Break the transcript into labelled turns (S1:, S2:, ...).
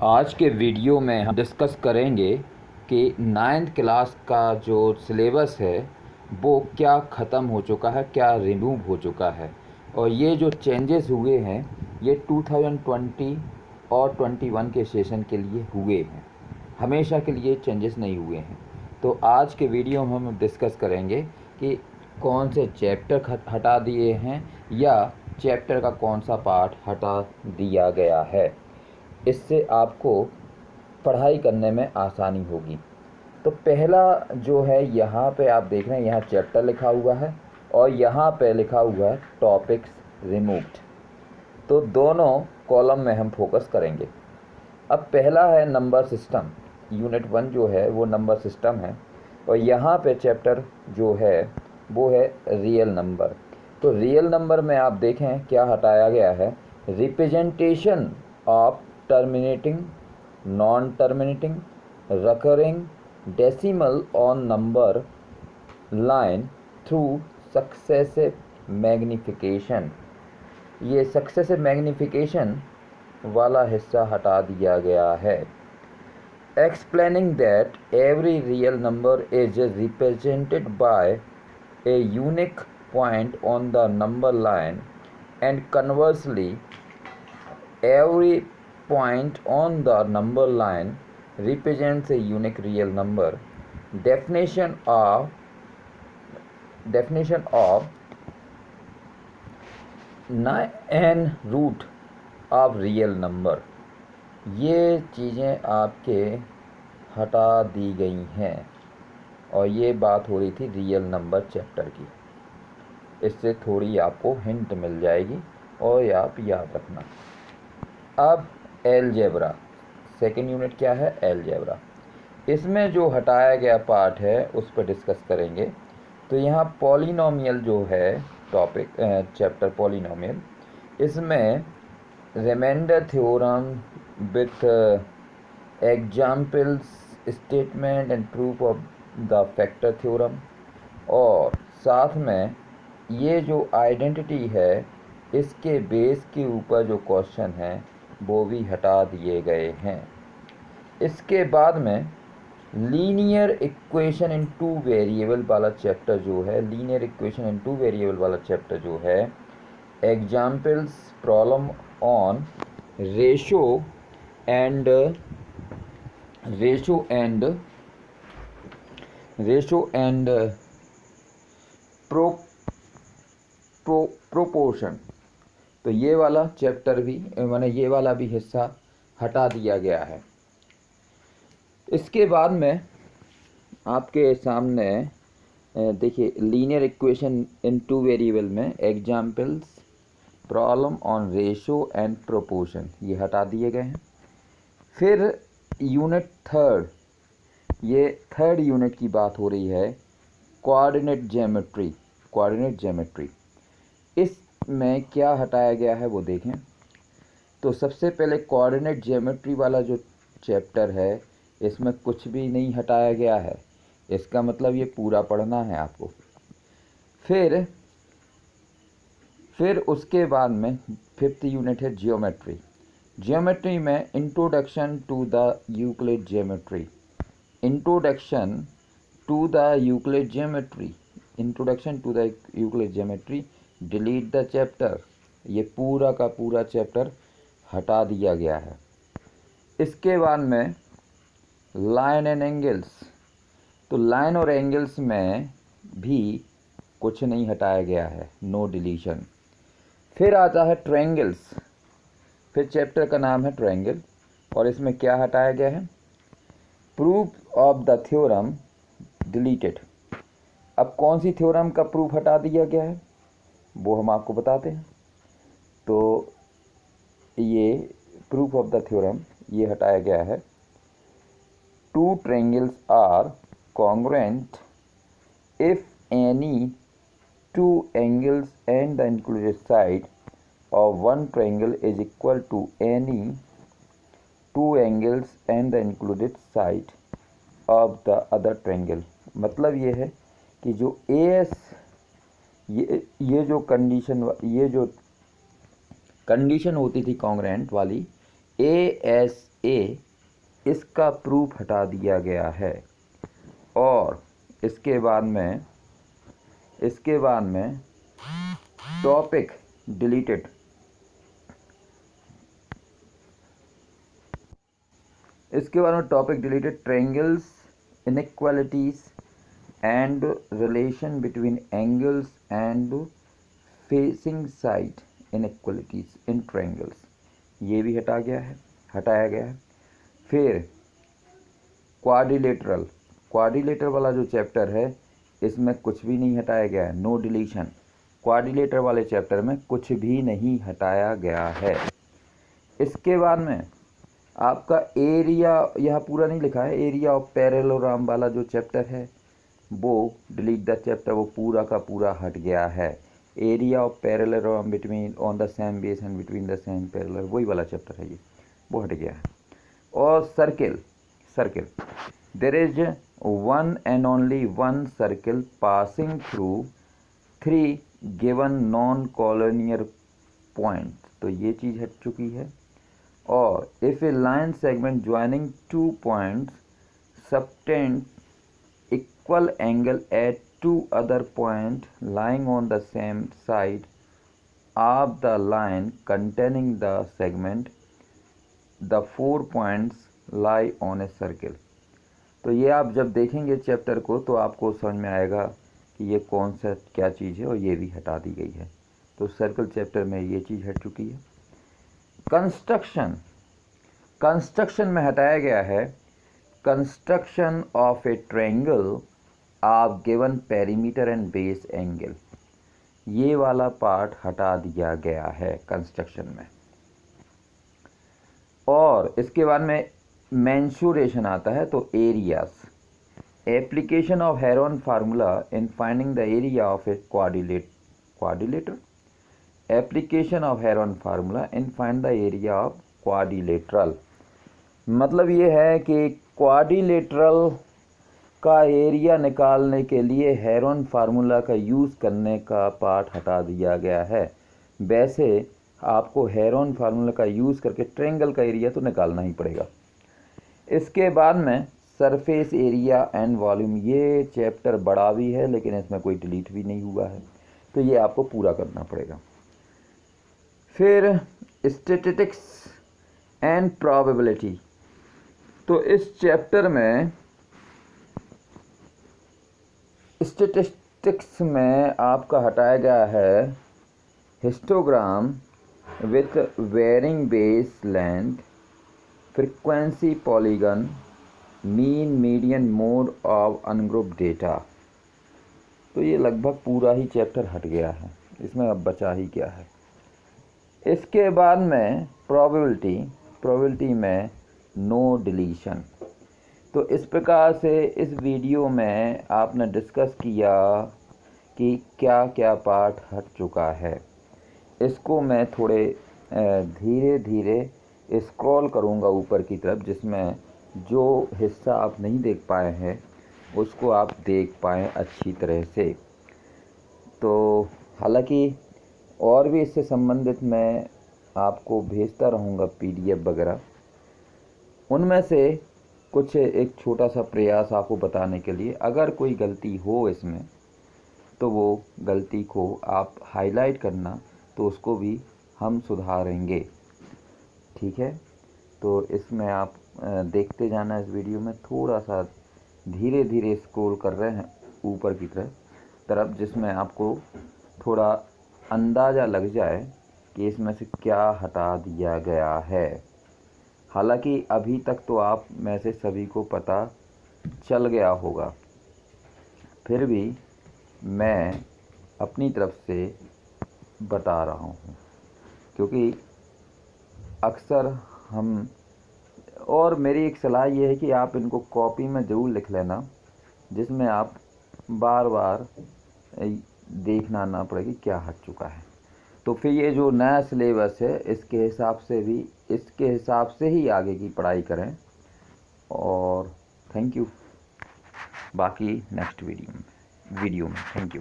S1: आज के वीडियो में हम डिस्कस करेंगे कि 9th क्लास का जो सिलेबस है वो क्या ख़त्म हो चुका है, क्या रिमूव हो चुका है। और ये जो चेंजेस हुए हैं ये 2020 और 21 के सेशन के लिए हुए हैं, हमेशा के लिए चेंजेस नहीं हुए हैं। तो आज के वीडियो में हम डिस्कस करेंगे कि कौन से चैप्टर हटा दिए हैं या चैप्टर का कौन सा पार्ट हटा दिया गया है। इससे आपको पढ़ाई करने में आसानी होगी। तो पहला जो है, यहाँ पे आप देख रहे हैं, यहाँ चैप्टर लिखा हुआ है और यहाँ पे लिखा हुआ है टॉपिक्स रिमूव्ड। तो दोनों कॉलम में हम फोकस करेंगे। अब पहला है नंबर सिस्टम। यूनिट 1 जो है वो नंबर सिस्टम है और यहाँ पे चैप्टर जो है वो है रियल नंबर। तो रियल नंबर में आप देखें क्या हटाया गया है, representation of terminating, non terminating, recurring decimal on number line through successive magnification। ये सक्सेसिव मैग्निफिकेशन वाला हिस्सा हटा दिया गया है। Explaining that every real number is represented by a unique point on the number line and conversely every point on the number line represents a unique real number। definition of n root of real number। ये चीज़ें आपके हटा दी गई हैं और ये बात हो रही थी रियल नंबर चैप्टर की। इससे थोड़ी आपको हिंट मिल जाएगी और आप याद रखना। अब एलजेब्रा, सेकेंड यूनिट क्या है, एलजेब्रा। इसमें जो हटाया गया पार्ट है उस पर डिस्कस करेंगे। तो यहाँ पॉलिनोमियल जो है टॉपिक, चैप्टर पॉलिनोमियल, इसमें remainder theorem with examples, statement and proof of the factor theorem, और साथ में ये जो आइडेंटिटी है इसके बेस के ऊपर जो क्वेश्चन हैं वो भी हटा दिए गए हैं। इसके बाद में लीनियर इक्वेशन इन 2 वेरिएबल वाला चैप्टर जो है, लीनियर इक्वेशन इन 2 वेरिएबल वाला चैप्टर जो है, examples, problem on ratio and proportion. तो ये वाला चैप्टर भी, माने ये वाला भी हिस्सा हटा दिया गया है। इसके बाद में आपके सामने देखिए लीनियर इक्वेशन इन 2 वेरिएबल में examples, problem on ratio and proportion, ये हटा दिए गए हैं। फिर यूनिट 3, ये 3rd यूनिट की बात हो रही है, कोऑर्डिनेट ज्योमेट्री। इसमें क्या हटाया गया है वो देखें। तो सबसे पहले कोऑर्डिनेट ज्योमेट्री वाला जो चैप्टर है इसमें कुछ भी नहीं हटाया गया है, इसका मतलब ये पूरा पढ़ना है आपको। फिर उसके बाद में 5th यूनिट है ज्योमेट्री में introduction to the Euclid geometry, delete the chapter. ये पूरा का पूरा चैप्टर हटा दिया गया है। इसके बाद में लाइन एंड एंगल्स, तो लाइन और एंगल्स में भी कुछ नहीं हटाया गया है, नो डिलीशन। फिर आता है ट्रायंगल्स, फिर चैप्टर का नाम है ट्रायंगल और इसमें क्या हटाया गया है, proof of the theorem deleted. अब कौन सी थ्योरम का प्रूफ हटा दिया गया है वो हम आपको बताते हैं। तो ये प्रूफ ऑफ द थ्योरम ये हटाया गया है, 2 triangles are congruent if any 2 angles and the included side of one triangle is equal to any 2 angles and the included side of the other triangle। मतलब ये है कि जो AS, ये जो कंडीशन होती थी कॉन्ग्रुएंट वाली, ASA इसका प्रूफ हटा दिया गया है। और इसके बाद में टॉपिक डिलीटेड। इसके बाद में topic deleted, triangles inequalities and relation between angles and facing side inequalities in triangles, ये भी हटाया गया है। फिर क्वाड्रिलेटरल वाला जो चैप्टर है इसमें कुछ भी नहीं हटाया गया है, नो डिलीशन। क्वाड्रिलेटर वाले चैप्टर में कुछ भी नहीं हटाया गया है। इसके बाद में आपका एरिया, यह पूरा नहीं लिखा है, एरिया ऑफ पैरेललोग्राम वाला जो चैप्टर है वो डिलीट द चैप्टर, वो पूरा का पूरा हट गया है। Area of parallelogram between on the same base and between the same parallel, वही वाला चैप्टर है ये, वो हट गया है। और circle, there is one and only one circle passing through 3 given non collinear point, तो ये चीज़ हट चुकी है। और if a line segment joining 2 points subtend equal angle at 2 other point lying on the same side of the line containing the segment, the 4 points lie on a circle। तो ये आप जब देखेंगे चैप्टर को तो आपको समझ में आएगा कि ये कौन सा क्या चीज़ है, और ये भी हटा दी गई है। तो सर्कल चैप्टर में ये चीज़ हट चुकी है। कंस्ट्रक्शन में हटाया गया है, construction of A triangle of given perimeter and base angle, ये वाला पार्ट हटा दिया गया है कंस्ट्रक्शन में। और इसके बाद में मेंसुरेशन आता है, तो areas, application of Heron formula in finding the area of A quadrilateral, application of Heron formula in find the area of quadrilateral. मतलब ये है कि क्वाड्रिलेटरल का एरिया निकालने के लिए हेरोन फार्मूला का यूज़ करने का पार्ट हटा दिया गया है। वैसे आपको हेरोन फार्मूला का यूज़ करके ट्रायंगल का एरिया तो निकालना ही पड़ेगा। इसके बाद में सरफेस एरिया एंड वॉल्यूम, ये चैप्टर बड़ा भी है लेकिन इसमें कोई डिलीट भी नहीं हुआ है, तो ये आपको पूरा करना पड़ेगा। फिर स्टैटिस्टिक्स एंड प्रोबेबिलिटी, तो इस चैप्टर में स्टैटिस्टिक्स में आपका हटाया गया है histogram with varying base length, frequency, polygon, mean, median, mode of ungroup data. तो ये लगभग पूरा ही चैप्टर हट गया है, इसमें अब बचा ही क्या है। इसके बाद में प्रोबेबिलिटी में नो डिलीशन। तो इस प्रकार से इस वीडियो में आपने डिस्कस किया कि क्या क्या पार्ट हट चुका है। इसको मैं थोड़े धीरे धीरे स्क्रॉल करूँगा ऊपर की तरफ, जिसमें जो हिस्सा आप नहीं देख पाए हैं उसको आप देख पाएँ अच्छी तरह से। तो हालांकि और भी इससे संबंधित मैं आपको भेजता रहूँगा PDF वगैरह, उनमें से कुछ एक छोटा सा प्रयास आपको बताने के लिए। अगर कोई गलती हो इसमें तो वो गलती को आप हाईलाइट करना, तो उसको भी हम सुधारेंगे, ठीक है। तो इसमें आप देखते जाना, इस वीडियो में थोड़ा सा धीरे धीरे स्क्रॉल कर रहे हैं ऊपर की तरफ, जिसमें आपको थोड़ा अंदाज़ा लग जाए कि इसमें से क्या हटा दिया गया है। हालांकि अभी तक तो आप में से सभी को पता चल गया होगा, फिर भी मैं अपनी तरफ से बता रहा हूँ, क्योंकि अक्सर हम, और मेरी एक सलाह ये है कि आप इनको कॉपी में ज़रूर लिख लेना, जिसमें आप बार बार देखना ना पड़े कि क्या हट चुका है। तो फिर ये जो नया सिलेबस है इसके हिसाब से ही आगे की पढ़ाई करें। और थैंक यू, बाकी नेक्स्ट वीडियो में थैंक यू।